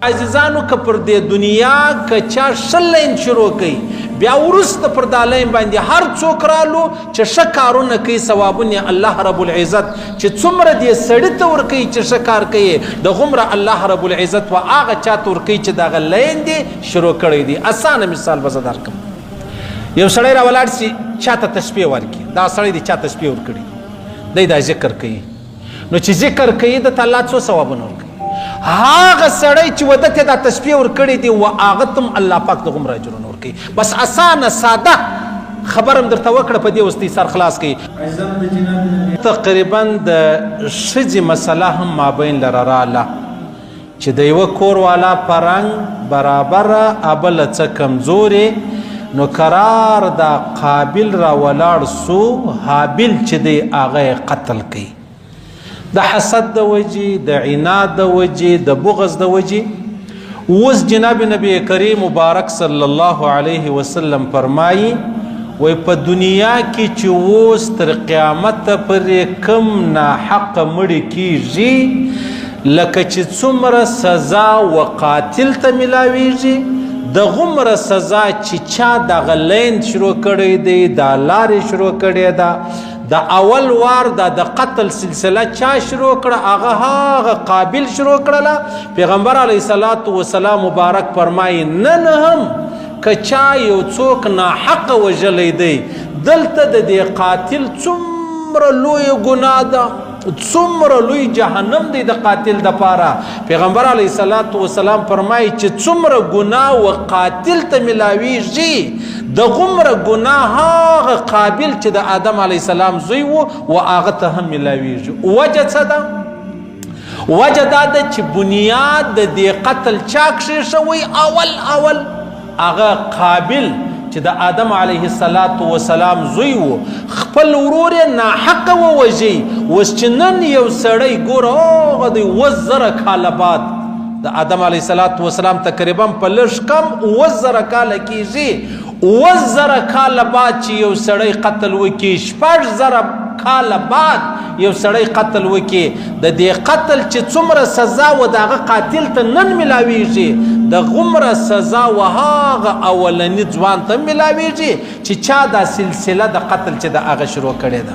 عزیزانو که پر دې دنیا که چا شلین شروع کوي بیا وروسته پر دا لاین باندې هر څوک رالو چې ښه کارونه کوي ثوابونه الله رب العزت چې څومره دې سړي ته ورکوي چې ښه کار کوي دغومره الله رب العزت و هغه چا ته ورکوي چې دغه لاین دې شروع کړی دی. اسانه مثال به زه درکړم. یو سړی راولاړ سي چاته تشبیه ورکړي دا سړی دې چا تشبیه ورکړي دی دا ذکر کوي نو چې ذکر کوي د الله څو ثوابونه ورکوي هاغه سړی چې وده ته دا تشبیه ورکړي دی و هغه تم الله پاک دغومره اجرونه ورکوي. بس اسانه ساده خبر هم درته وکړه په دې وستې سر خلاص کړي. تقریبا د ښځې مسله هم مابین لره راله چې د یوه کور والا پرنګ برابره ابله څه کمزورې نو قرار دا قابل را ولاړ سو حابل چې دی هغه قتل کوي د حسد د وجې د عناد د وجې د بغض د وجې. اوس جناب نبی کریم مبارک صلی الله علیه وسلم فرمایي وای په دنیا کې چې اوس تر قیامت پورې کم ناحق مړي کیږي لکه چې څومره سزا و قاتل ته ملاویږي دغومره سزا چې چا دغه لین شروع کړی دی دا لارې شروع کړې ده د اول وار د قتل سلسله چا شروع کړه هغه قابل شروع کړله. پیغمبر علیه الصلاة والسلام مبارک فرمایي نن هم که چا یو څوک ناحق وژلی دی دلته د دې قاتل څومره لوی ګناه ده څومره لوی جهنم دی د قاتل دپاره. پیغمبر علیه الصلاة والسلام فرمایي چې څومره ګناه و قاتل ته ملاویږي دغومره ګناه هغه قابل چې د آدم علیه السلام زوی و هغه ته هم ملاویږي. وجه څه ده؟ وجه دا ده چې بنیاد د دې قتل چا کښې شوی اول هغه قابل چې د آدم علیه السلام زوی و خپل ورور یې ناحقه ووژي. اوس چې نن یو سړی ګوره هغه دی 1000 کاله بعد د آدم علیه السلام تقریبا په لږ کم 1000 کاله کیږي 1000 کاله بعد چې یو سړی قتل وکړي 6000 کاله بعد یو سړی قتل وکړي د دې قتل چې څومره سزا و دغه قاتل ته نن ملاویږي دغومره سزا و هغه اولني ځوان ته ملاویږي چې چا دا سلسله د قتل چې د هغه شروع کړې ده.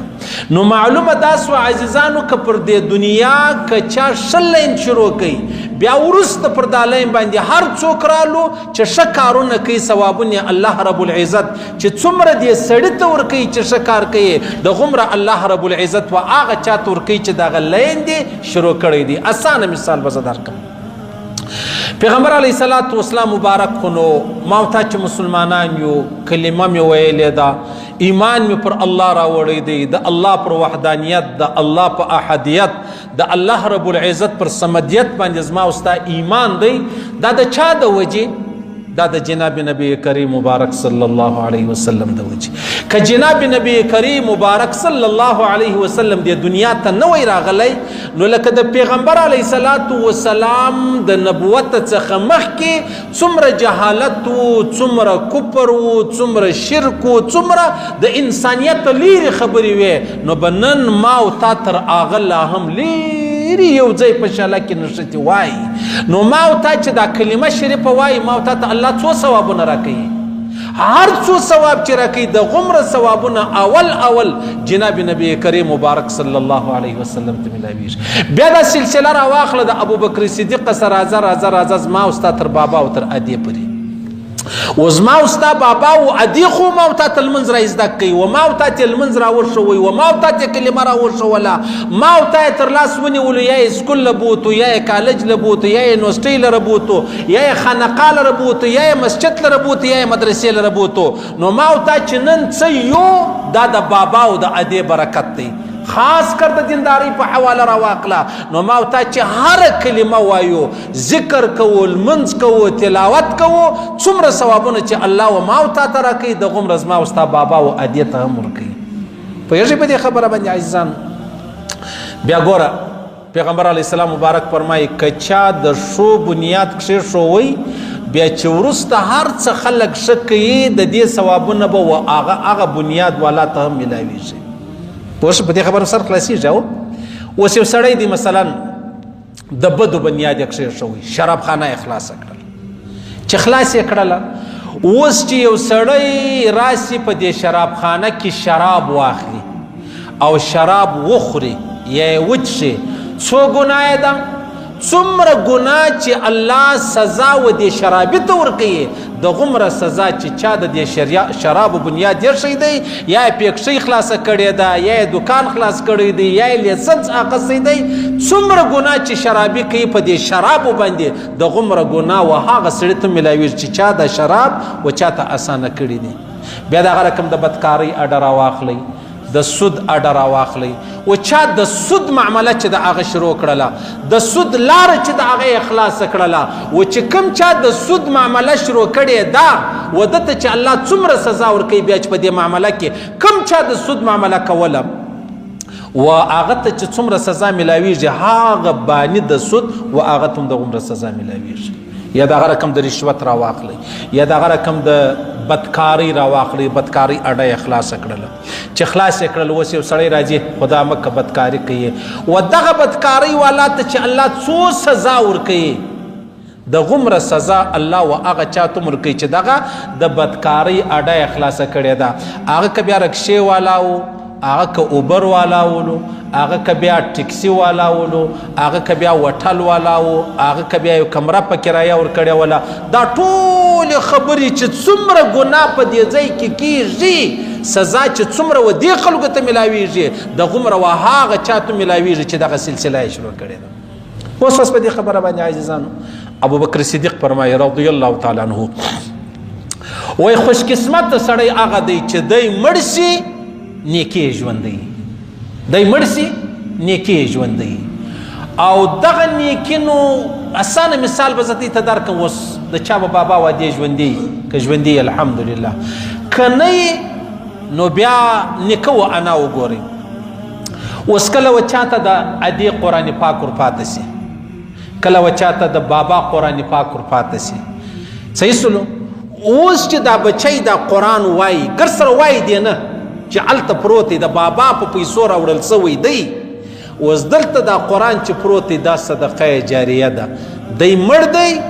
نو معلومه دا سوه عزیزانو که پر دې دنیا که چا شلین شروع کوي بیا وروسته پر دا لاین باندې هر څوک رالو چې ښه کارونه کوي ثوابونه الله رب العزت چې څومره دې سړي ته ورکوي چې ښه کار کوي دغومره الله رب العزت و هغه چا ته ورکوي چې دغه لاین دې شروع کړی دی. اسانه مثال به زه درکړم. پیغمبر علیه الصلاة والسلام مبارک خو نو ما او تا چې مسلمانان یو کلمه مې ویلې ده ایمان مې پر الله راوړی دی د الله پر وحدانیت د الله په احدیت د الله رب العزت پر صمدیت باندې زما او ستا ایمان دی. دا د چا د وجې دا د جناب نبی کریم مبارک صلی الله علیه وسلم د وجې که جناب نبی کریم مبارک صلی الله علیه وسلم د دنیا ته نه وی راغلی نو لکه د پیغمبر علیه الصلاة والسلام د نبوت څخه مخکې څومره جهالت و څومره کفر و څومره شرک و څومره د انسانیت لیرې خبرې وې نو به نن ما او تا تر هغه لا هم یو ځای په شاله کې نښتې وایي نو ما او تا چې دا کلمه شریفه وایي ما او تا ته الله څو ثوابونه راکوي هر څو ثواب چې راکوي دغومره ثوابونه اول جناب نبی کریم مبارک صلی الله علیه وسلم ته ملاویږي. بیا دا سلسله راواخله د ابوبکر صدیق سره راځه زما او ستا تر بابا او تر ادې پورې و زما او ستا بابا او ادې خو ما او تا ته لمونځ را زده کوي و ما او تا ته لمونځ را ورښوئ و ما او تا ته کلمه را ورښوله ما او تا یې تر لاس ونیولو یا یې سکول له بوتو یا یې کالج له بوتو یا یې یونیورسټۍ لره بوتو یا یې خانقاه لره بوتو یا یې مسجد لره بوتو یا یې مدرسې لره بوتو نو ما او تا چې نن څه یو دا د بابا او د ادې برکت دی خاص کر د دینداری په حواله راواخله نو ما او تا چې هر کلمه وایو ذکر کوو لمونځ کوو تلاوت کوو څومره ثوابونه چې الله و ما او تا ته راکوي دغومره زما او ستا بابا او ادې ته هم ورکوي. پوهېږئ په دې خبره باندې عزیزانو. بیا ګوره پیغمبر علیه السلام مبارک فرمایي که چا د ښو بنیاد کښېښوی بیا چې وروسته هر څه خلک ښه کوي د دې ثوابونه به و هغه بنیاد والا ته هم ملاویږي. پوه په دې خبره سر خلاصېږي. اوس یو سړی دی مثلا د بدو بنیاد یې کښېښوی، شراب خانه یې خلاصه کړله. چې خلاص یې کړله، اوس چې یو سړی راسي په دې شراب خانه کې شراب واخلي او شراب وخوري یا یې وڅښي، څو ګناه ده؟ څومره ګناه چې الله سزا و دې شرابي ته ورکوي، د غومره سزا چې چا د دې شرابو بنیاد ایښی دی، یا یې پیکشۍ خلاصه کړې ده، یا یې دکان خلاص کړی دی، یا یې لیسنس اخیستی دی، څومره ګناه چې شرابي کوي په دې شرابو باندې، د غومره ګناه و هغه سړي ته میلاویږي چې چا د شراب و چا ته اسانه کړي دي. بیا دغه رقم د بدکارۍ اډه راواخلئ، د سود اډه راواخلئ، و چا د سود معامله چې د هغه شروع کړله، د سود لاره چې د هغه یې خلاصه کړله، و چې کوم چا د سود معامله شروع کړې ده و دته چې الله څومره سزا ورکوي، بیا چې په دې معامله کې کوم چا د سود معامله کوله و هغه ته چې څومره سزا میلاویږي، هغه بانی د سود و هغه ته هم د غومره سزا میلاویږي. یا دغه رقم د رشوت راواخلئ، یا دغه رقم د بدکارۍ راواخلئ، بدکارۍ اډه یې خلاصه کړله. چې خلاص یې کړل، اوس یو سړی راځي خدا مکه بدکاري کوي، و دغه بدکارۍ والا ته چې الله څو سزا ورکوي، د غومره سزا الله و هغه چا ته ورکوي چې دغه د بدکارۍ اډه یې خلاصه کړې ده. هغه که بیا رکشې والا و، هغه که اوبر والا ولو، هغه که بیا ټکسي والا ولو، هغه که بیا وټل والا و، هغه که بیا یو کمره په کرایه ورکړې وله، دا ټولې خبرې چې څومره ګناه په دې ځای کې کېږي، سزا چې څومره و دې خلکو ته میلاویږي، د غومره و هغه چا ته میلاویږي چې دغه سلسله یې شروع کړې ده. اوس په دې خبره باندې عزیزانو ابوبکر صدیق فرمایي رضی الله تعالی عنه، وایي خوش قسمت سړی هغه دی چې دی مړ شي نیکي ژوندی، دی مړ شي نیکي ژوندی. او دغه نیکي نو اسانه مثال به زه دې ته درکړم، اوس د چا به بابا وادي ژوندی که ژوندی الحمدلله، که نه نو بیا نیکه و انا وګورئ. اوس کله و چاته د ادي قرآن پاک ورپاته سي، کله و چاته د بابا قرآن پاک ورپاته سي، صحیح سلو. اوس چې دا بچی دا قرآن وایي، ګر سره وایي دی نه چې هلته پروت دی، د بابا په پیسو راوړل سوی دی، اوس دلته دا قرآن چې پروت دی دا صدقه جاریه ده، دی مړ دی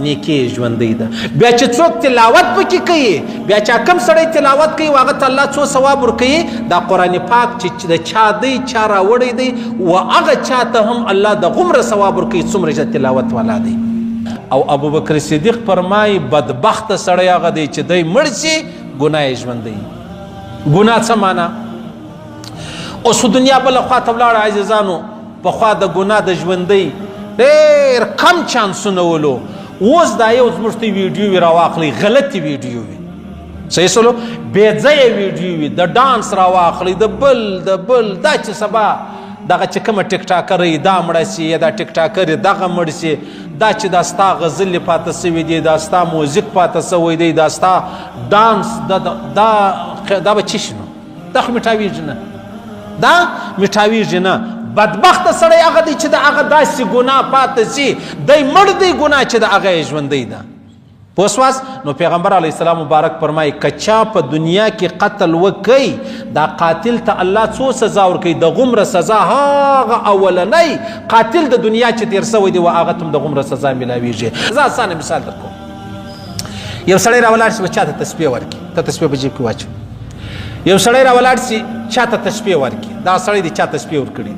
نیکی ژوندی ده. بیا چې څوک تلاوت پکې کوي، بیا چې کوم سړی تلاوت کوي هغه ته الله څو ثواب ورکوي، دا قرآن پاک چې د چا دی چا راوړی دی و هغه چا ته هم الله د غومره ثواب ورکوي څومره چې تلاوت والا دی. او ابوبکر صدیق فرمایي بدبخته سړی هغه دی چې دی مړ شي ګناه یې ژوندی. ګناه څه معنا؟ اوس دنیا بله خوا ته ولاړه عزیزانو، پخوا د ګناه د ژوندۍ ډېر کم چانسونه ولو، اوس دا یو زموږ ته ویډیو وي راواخلئ، غلطې ویډیو وي، صحیح سلو، بې ځایه ویډیو وي، د ډانس راواخلئ، د بل دا چې سبا دغه چې کومه ټیک ټاکرۍ دا مړه سي، یا دا ټیک ټاکر دغه مړ سي، دا چې دا ستا غزلې پاته سوي دي، دا ستا موزیک پاته سوی دی، دا ستا ډانس دا به څه شي نو؟ دا خو میټاویږي نه، دا میټاویږي نه. بدبخته سړی هغه دی چې د هغه داسې ګناه پاته سي، دی مړ دی ګناه چې د هغه یې ژوندی ده. پوه سواس؟ نو پیغمبر علیه السلام مبارک فرمایي که چا په دنیا کې قتل وکړي، دا قاتل ته الله څو سزا ورکوي، د غومره سزا هغه اولنی قاتل د دنیا چې تیر سوی دی و هغه ته هم د غومره سزا میلاویږي. زه اسانه مثال درکوم، یو سړی راولاړ شي چا ته تسبیح ورکړي، ته تسبیح په جیب کې واچو، یو سړی راولاړ شي چا ته تسبیح ورکړي، دا سړی دی چا تسبیح ورکړي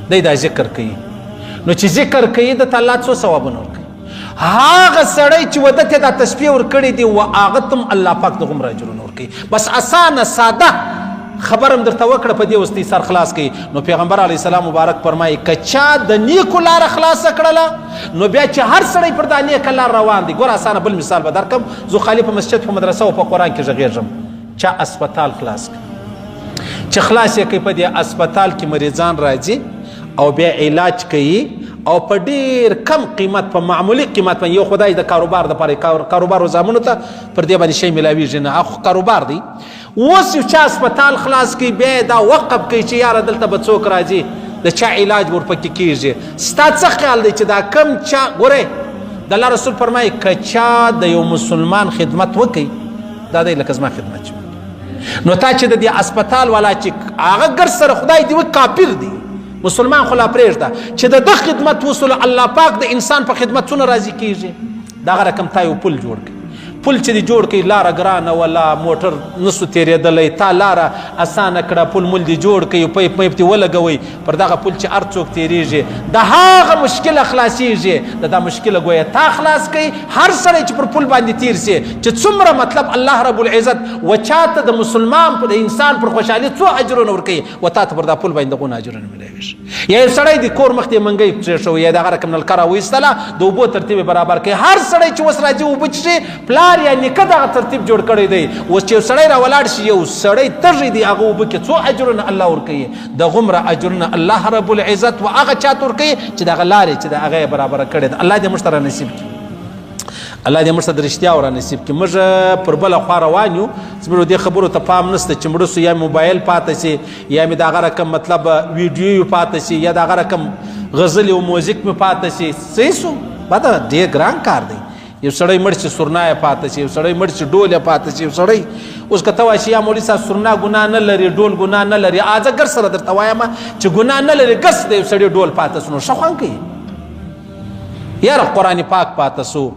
دی دا ذکر کوي، نو چې ذکر کوي د ته الله څو ثوابونه ورکوي، هغه سړی چې وده ته دا تسبیح ورکړي دی و هغه ته هم الله پاک د غومره اجرونه ورکوي. بس اسانه ساده خبرم درته وکړه په دې وستې سر خلاص کوي. نو پیغمبر علیه السلام مبارک فرمایي که چا د نیکو لاره خلاصه کړله، نو بیا چې هر سړی پر دا نیکه لار روان دی. ګوره اسانه بل مثال به درکړم، زه خالي په مسجد په مدرسه او په قرآن کې غږېږم، چا اسپتال خلاص کړي، چې خلاص یې کوي، په دې اسپتال کې مریضان راځي او بیا علاج کوي او په ډیر کم قیمت، په معمولی قیمت باندې. یو خدای د کاروبار دپاره کاروبار زامنو ته پر دې باندې شی میلاویږي نه، هغه کاروبار دی. اوس یو چا اسپتال خلاص کوي، بیا دا وقف کوي چې یاره دلته به څوک راځي د چا علاج ورپکې کېږي. ستا څه خیال دی چې دا کم چا، ګورئ د الله رسول فرمایي که چا د یو مسلمان خدمت وکړي، دا دی لکه زما خدمت شي. نو تا چې د دې اسپتال والا چې هغه ګر سره خدای دې وکړي کافر دی، مسلمان خو لا پرېږده چې د ده خدمت وسول الله پاک د انسان په خدمت څونه راضي کېږي. دغه رقم تا یو پل جوړ کړي، پل چې دې جوړ کړي لاره ګرانه ولا موټر نسو تېرېدلی، تا لاره اسانه کړه، پل مل دې جوړ کړي، پیپ میپ دې ولګوئ پر دغه پل چې هر څوک تېرېږي د هغه مشکله خلاصېږي. د دا مشکله گویا تا خلاص کړي. هر سړی چې پر پل باندې تېر سي چې څومره مطلب الله رب العزت و چاته د مسلمان د انسان پر خوشحالي څو اجرونه ورکوي و تا ته پر دا پل باندې دغونه اجرونه میلاوي شي. یا یو سړی د کور مخ ته منګی پرېښوي یا دغه رقم نلکه راویستله د اوبو ترتیب برابر کړي. هر سړی چې اوس راځي اوبه څښي پلار یا نیکه دغه ترتیب جوړ کړی دی. اوس چې یو سړی راولاړ شي یو سړی تږی دی هغه اوبه کې څو اجرونه الله ورکوي. دغومره اجرونه الله رب العزت و هغه چاته ورکوي چې دغه لارې چې د هغه یې برابره کړې ده. الله دې موږ ته رانصیب کړي، الله دې موږ ته د رښتیا ورانصیب کړي. موږ پر بله خوا روان یو، زموږ دې خبرو ته پام نشته چې مړه سو یا موبایل پاته سي یا مې دغه رقم مطلب ویډیو پاته سي یا دغه رقم غزل او موزیک مې پاته سي. صحیح سو دا ډېر ګران کار دی. یو سړی مړ چې سرنا یې پاته شي، یو سړی مړ چې ډول یې پاته شي، یو سړی اوس که ته وایې چې یا مولوي صاحب سرنا ګناه نه لري، ډول ګناه نه لري، زه ګر سره درته وایم چې ګناه نه لري، ګس د یو سړي ډول پاته سو نو ښه خوند کوي. یاره قرآن پاک پاته سو،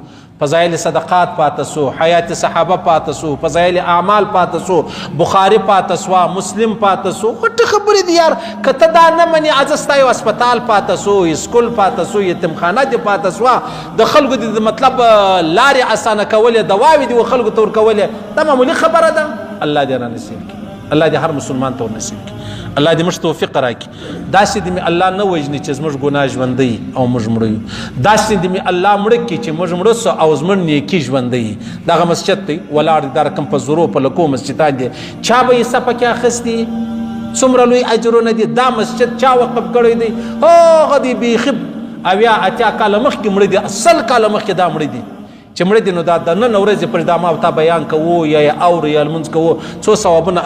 فضائل صدقات پاته سو، حیات صحابه پاته سو، فضائل اعمال پاته سو، بخاری پاته سو، مسلم پاته سو. غټه خبرې دي یار. که ته دا نه منې ازه ستا یو اسپتال پاته سو، اسکول پاته سو، یتیمخانه دې پاته سوه، د خلکو د مطلب لارې اسانه کولې، دواوې دې و خلکو ته ورکولې، دا معمولي خبره ده. الله دې رانصیب کړي، الله دې هر مسلمان ته ورنصیب کړي، الله دې موږ توفیق راکړي. داسې دې مې الله نه وژني چې زموږ ګناه ژوندی او موږ مړه یو. داسې دې مې الله مړه کړي چې موږ مړه سو او زموږ نیکي ژوندی. دغه مسجد دی ولاړ دی، دا رقم په زرو په لکو مسجدان دي، چا به حصه پکې اخیستي، څومره لوی اجرونه دي. دا مسجد چا وقف کړی دی؟ هغه دی بیخي اویا اتیا کاله مخکې مړه دي، اصل کاله مخکې دا مړه دي چې مړه دي. نو دا د نن ورځې پر دا ما ته بیان کوو یا اورو یا لمونځ کوو څو ثوابونه